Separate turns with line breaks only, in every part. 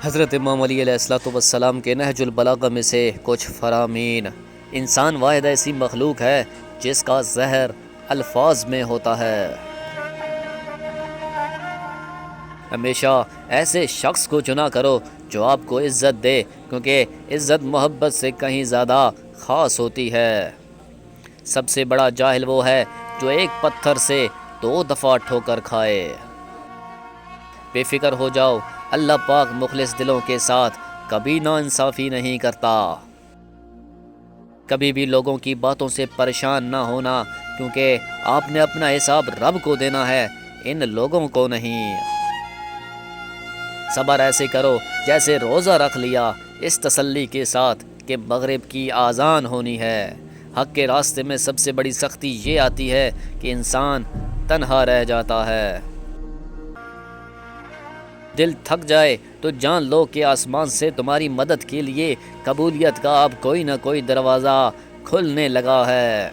حضرت امام علی علیہ السلام کے نہج البلاغہ میں سے کچھ فرامین۔ انسان واحد ایسی مخلوق ہے جس کا زہر الفاظ میں ہوتا ہے۔ ہمیشہ ایسے شخص کو چنا کرو جو آپ کو عزت دے، کیونکہ عزت محبت سے کہیں زیادہ خاص ہوتی ہے۔ سب سے بڑا جاہل وہ ہے جو ایک پتھر سے 2 دفعہ ٹھوکر کھائے۔ بے فکر ہو جاؤ، اللہ پاک مخلص دلوں کے ساتھ کبھی ناانصافی نہیں کرتا۔ کبھی بھی لوگوں کی باتوں سے پریشان نہ ہونا، کیونکہ آپ نے اپنا حساب رب کو دینا ہے، ان لوگوں کو نہیں۔ صبر ایسے کرو جیسے روزہ رکھ لیا، اس تسلی کے ساتھ کہ مغرب کی اذان ہونی ہے۔ حق کے راستے میں سب سے بڑی سختی یہ آتی ہے کہ انسان تنہا رہ جاتا ہے۔ دل تھک جائے تو جان لو کہ آسمان سے تمہاری مدد کے لیے قبولیت کا اب کوئی نہ کوئی دروازہ کھلنے لگا ہے۔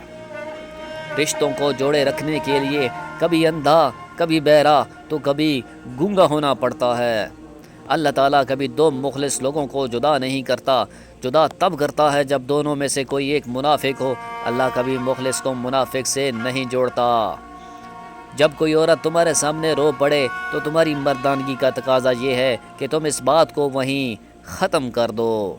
رشتوں کو جوڑے رکھنے کے لیے کبھی اندھا، کبھی بہرا، تو کبھی گونگا ہونا پڑتا ہے۔ اللہ تعالیٰ کبھی 2 مخلص لوگوں کو جدا نہیں کرتا، جدا تب کرتا ہے جب دونوں میں سے کوئی ایک منافق ہو۔ اللہ کبھی مخلص کو منافق سے نہیں جوڑتا۔ جب کوئی عورت تمہارے سامنے رو پڑے تو تمہاری مردانگی کا تقاضا یہ ہے کہ تم اس بات کو وہیں ختم کر دو۔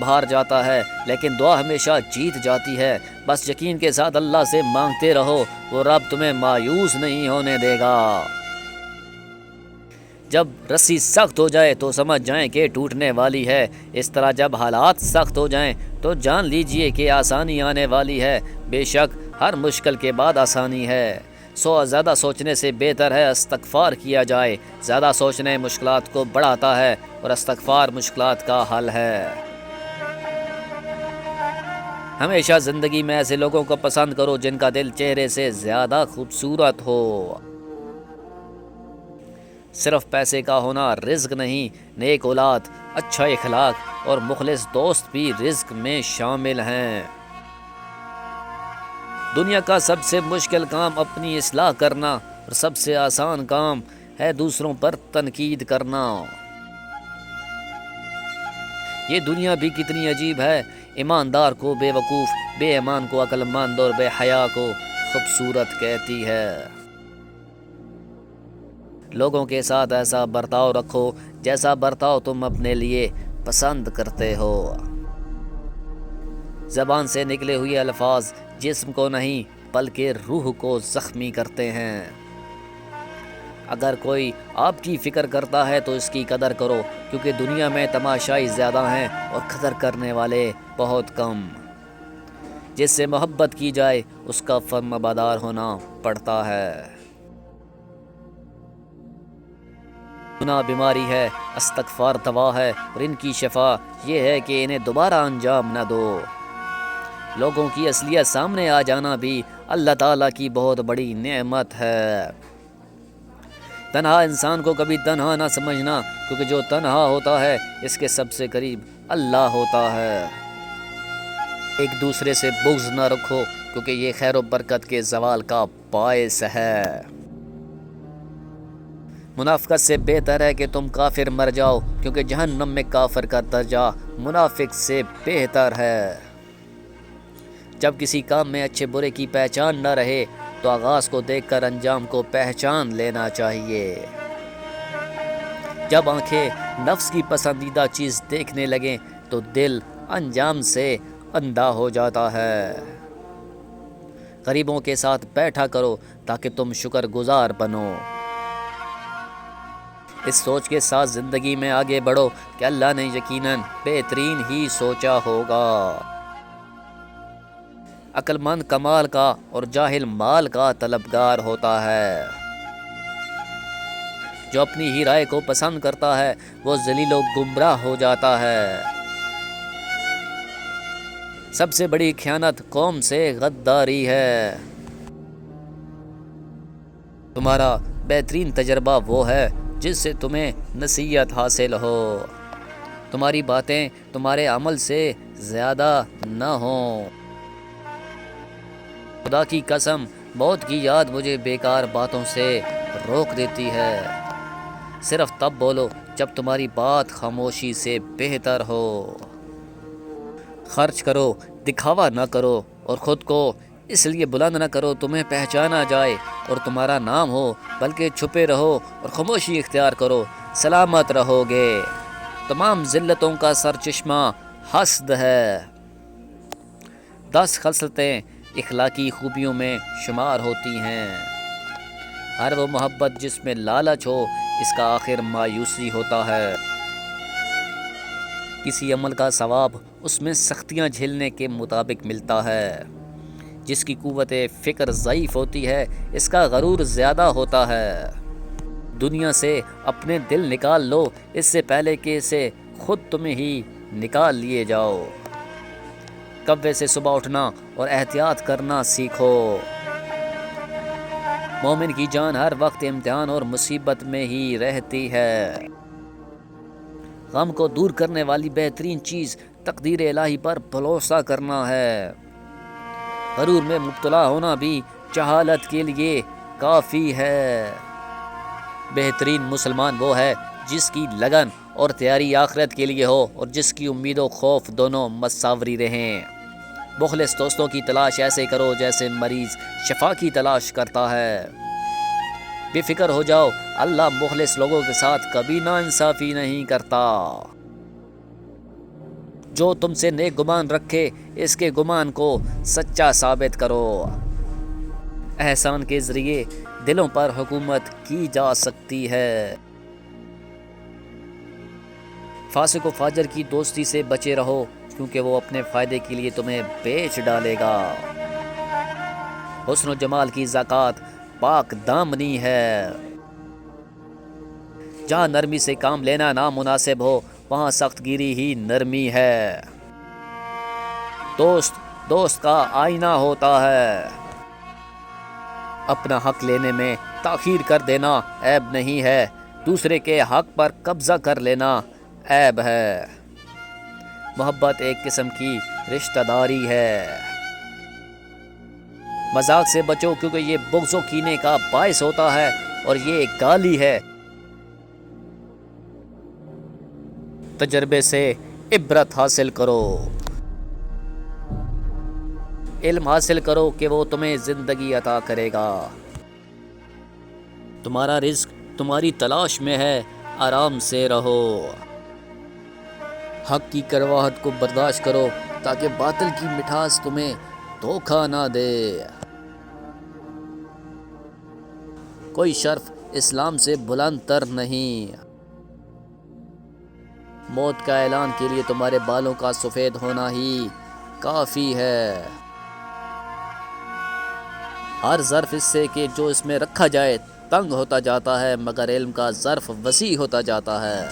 ہار جاتا ہے لیکن دعا ہمیشہ جیت جاتی ہے۔ بس یقین کے ساتھ اللہ سے مانگتے رہو، وہ رب تمہیں مایوس نہیں ہونے دے گا۔ جب رسی سخت ہو جائے تو سمجھ جائیں کہ ٹوٹنے والی ہے۔ اس طرح جب حالات سخت ہو جائیں تو جان لیجئے کہ آسانی آنے والی ہے۔ بے شک ہر مشکل کے بعد آسانی ہے۔ زیادہ سوچنے سے بہتر ہے استغفار کیا جائے۔ زیادہ سوچنے مشکلات کو بڑھاتا ہے اور استغفار مشکلات کا حل ہے۔ ہمیشہ زندگی میں ایسے لوگوں کو پسند کرو جن کا دل چہرے سے زیادہ خوبصورت ہو۔ صرف پیسے کا ہونا رزق نہیں، نیک اولاد، اچھا اخلاق اور مخلص دوست بھی رزق میں شامل ہیں۔ دنیا کا سب سے مشکل کام اپنی اصلاح کرنا اور سب سے آسان کام ہے دوسروں پر تنقید کرنا۔ یہ دنیا بھی کتنی عجیب ہے، ایماندار کو بے وقوف، بے ایمان کو عقل مند اور بے حیا کو خوبصورت کہتی ہے۔ لوگوں کے ساتھ ایسا برتاؤ رکھو جیسا برتاؤ تم اپنے لیے پسند کرتے ہو۔ زبان سے نکلے ہوئے الفاظ جسم کو نہیں بلکہ روح کو زخمی کرتے ہیں۔ اگر کوئی آپ کی فکر کرتا ہے تو اس کی قدر کرو، کیونکہ دنیا میں تماشائی زیادہ ہیں اور قدر کرنے والے بہت کم۔ جس سے محبت کی جائے اس کا فرمانبردار ہونا پڑتا ہے۔ گناہ بیماری ہے، استغفار دوا ہے، اور ان کی شفا یہ ہے کہ انہیں دوبارہ انجام نہ دو۔ لوگوں کی اصلیت سامنے آ جانا بھی اللہ تعالیٰ کی بہت بڑی نعمت ہے۔ تنہا انسان کو کبھی تنہا نہ سمجھنا، کیونکہ جو تنہا ہوتا ہے اس کے سب سے قریب اللہ ہوتا ہے۔ ایک دوسرے سے بغض نہ رکھو، کیونکہ یہ خیر و برکت کے زوال کا باعث ہے۔ منافقت سے بہتر ہے کہ تم کافر مر جاؤ، کیونکہ جہنم میں کافر کا درجہ منافق سے بہتر ہے۔ جب کسی کام میں اچھے برے کی پہچان نہ رہے تو آغاز کو دیکھ کر انجام کو پہچان لینا چاہیے۔ جب آنکھیں نفس کی پسندیدہ چیز دیکھنے لگیں تو دل انجام سے اندھا ہو جاتا ہے۔ غریبوں کے ساتھ بیٹھا کرو تاکہ تم شکر گزار بنو۔ اس سوچ کے ساتھ زندگی میں آگے بڑھو کہ اللہ نے یقیناً بہترین ہی سوچا ہوگا۔ عقل مند کمال کا اور جاہل مال کا طلبگار ہوتا ہے۔ جو اپنی ہی رائے کو پسند کرتا ہے وہ ذلیل و گمراہ ہو جاتا ہے۔ سب سے بڑی خیانت قوم سے غداری ہے۔ تمہارا بہترین تجربہ وہ ہے جس سے تمہیں نصیحت حاصل ہو۔ تمہاری باتیں تمہارے عمل سے زیادہ نہ ہوں۔ خدا کی قسم موت کی یاد مجھے بیکار باتوں سے روک دیتی ہے۔ صرف تب بولو جب تمہاری بات خاموشی سے بہتر ہو۔ خرچ کرو، دکھاوا نہ کرو، اور خود کو اس لیے بلند نہ کرو تمہیں پہچانا جائے اور تمہارا نام ہو، بلکہ چھپے رہو اور خاموشی اختیار کرو، سلامت رہو گے۔ تمام ذلتوں کا سرچشمہ حسد ہے۔ 10 خصلتیں اخلاقی خوبیوں میں شمار ہوتی ہیں۔ ہر وہ محبت جس میں لالچ ہو، اس کا آخر مایوسی ہوتا ہے۔ کسی عمل کا ثواب اس میں سختیاں جھیلنے کے مطابق ملتا ہے۔ جس کی قوت فکر ضعیف ہوتی ہے، اس کا غرور زیادہ ہوتا ہے۔ دنیا سے اپنے دل نکال لو، اس سے پہلے کہ اسے خود تمہیں ہی نکال لیے جاؤ۔ قوے سے صبح اٹھنا اور احتیاط کرنا سیکھو۔ مومن کی جان ہر وقت امتحان اور مصیبت میں ہی رہتی ہے۔ غم کو دور کرنے والی بہترین چیز تقدیر الہی پر بھروسہ کرنا ہے۔ غرور میں مبتلا ہونا بھی جہالت کے لیے کافی ہے۔ بہترین مسلمان وہ ہے جس کی لگن اور تیاری آخرت کے لیے ہو اور جس کی امید و خوف دونوں متصاوری رہیں۔ مخلص دوستوں کی تلاش ایسے کرو جیسے مریض شفا کی تلاش کرتا ہے۔ بے فکر ہو جاؤ، اللہ مخلص لوگوں کے ساتھ کبھی ناانصافی نہیں کرتا۔ جو تم سے نیک گمان رکھے، اس کے گمان کو سچا ثابت کرو۔ احسان کے ذریعے دلوں پر حکومت کی جا سکتی ہے۔ فاسق و فاجر کی دوستی سے بچے رہو، کیونکہ وہ اپنے فائدے کے لیے تمہیں بیچ ڈالے گا۔ حسن و جمال کی زکوٰۃ پاک دامنی ہے۔ جہاں نرمی سے کام لینا نامناسب ہو، وہاں سخت گیری ہی نرمی ہے۔ دوست کا آئینہ ہوتا ہے۔ اپنا حق لینے میں تاخیر کر دینا عیب نہیں ہے، دوسرے کے حق پر قبضہ کر لینا عیب ہے۔ محبت ایک قسم کی رشتہ داری ہے۔ مذاق سے بچو، کیونکہ یہ بغض و کینے کا باعث ہوتا ہے اور یہ گالی ہے۔ تجربے سے عبرت حاصل کرو۔ علم حاصل کرو کہ وہ تمہیں زندگی عطا کرے گا۔ تمہارا رزق تمہاری تلاش میں ہے، آرام سے رہو۔ حق کی کرواہٹ کو برداشت کرو تاکہ باطل کی مٹھاس تمہیں دھوکہ نہ دے۔ کوئی شرف اسلام سے بلند تر نہیں۔ موت کا اعلان کے لیے تمہارے بالوں کا سفید ہونا ہی کافی ہے۔ ہر ظرف اس سے کہ جو اس میں رکھا جائے تنگ ہوتا جاتا ہے، مگر علم کا ظرف وسیع ہوتا جاتا ہے۔